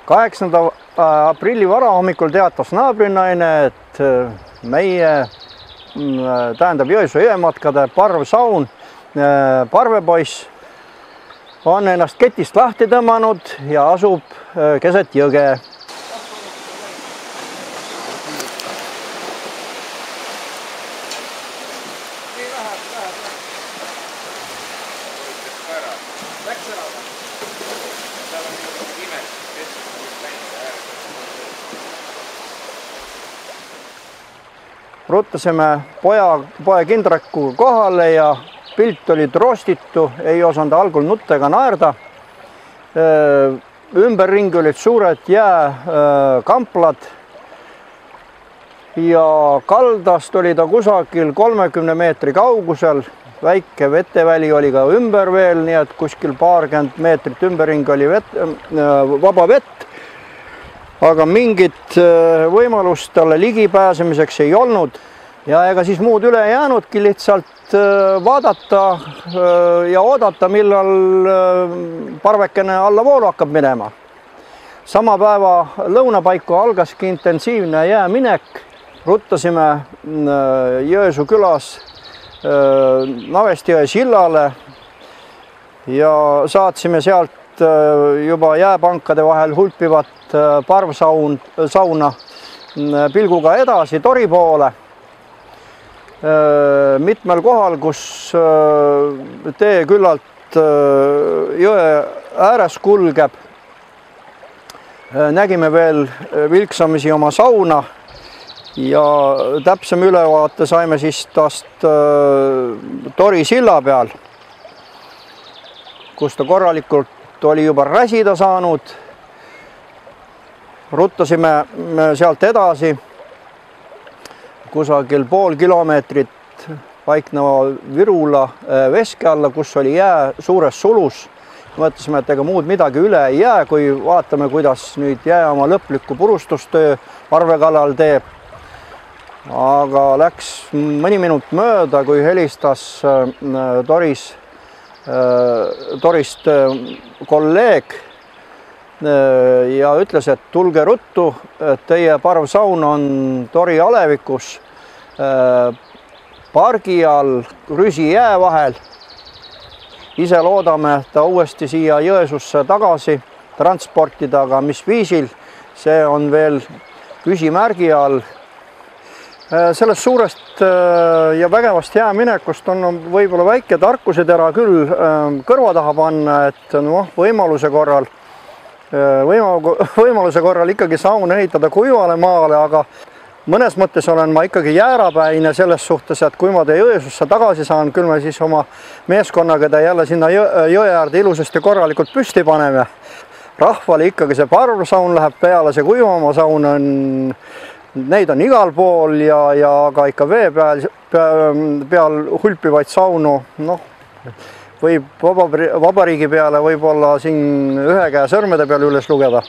8. aprilli varahommikul teatas naabrinaine, et meie, tähendab Jõesuu jõematkade parvsaun, Parvepoiss on ennast ketist lahti tõmmanud ja asub keset jõge. Ruttasime poe Kindrakuga kohale ja pilt oli troostitu, ei osanud algul nutta ega naerda. Ümberringi olid suured jääkamplad ja kaldast oli ta kusagil 30 meetri kaugusel. Väike veteväli oli ka ümber veel, nii et kuskil paarkümmend meetrit ümberringi oli vaba vett. Aga mingit võimalust talle ligipääsemiseks ei olnud ja ega siis muud üle ei jäänudki, lihtsalt vaadata ja oodata, millal parvekene allavoolu hakkab minema. Sama päeva lõunapaiku algaski intensiivne jääminek. Ruttasime Jõesuu külas Navestjõe sillale ja saatsime sealt juba jääpankade vahel hulpivat parvsauna pilguga edasi Tori poole. Mitmel kohal, kus tee küllalt jõe ääres kulgeb, nägime veel vilksamisi oma sauna ja täpsem ülevaate saime siis tast Tori silla peal, kus ta korralikult oli juba räsida saanud. Ruttasime sealt edasi kusagil pool kilomeetrit paikneva Virula veske alla, kus oli jää suures sulus. Mõtlesime, et ega muud midagi üle ei jää, kui vaatame, kuidas nüüd jää oma lõplikku purustustöö parvekallal teeb. Aga läks mõni minut mööda, kui helistas Torist kolleeg ja ütles, et tulge ruttu, et teie parvsaun on Tori alevikus pargi all Rüsi jää vahel. Ise loodame ta uuesti siia Jõesuusse tagasi transportida, aga mis viisil, see on veel küsimärgi all. Sellest suurest ja vägevast jääminekust on võib-olla väike tarkusetera küll kõrva taha panna, et võimaluse korral ikkagi saun ehitada kuivale maale, aga mõnes mõttes olen ma ikkagi jäärapäine selles suhtes, et kui ma te Jõesuusse tagasi saan, küll me siis oma meeskonnaga ta jälle sinna jõe äärde ilusasti korralikult püsti paneme. Rahvale ikkagi see parvsaun läheb peale, see kuivama saun on, neid on igal pool ja ka ikka vee peal hulpivaid saunu, võib vabariigi peale võib-olla siin ühe käe sõrmede peal üles lugeda.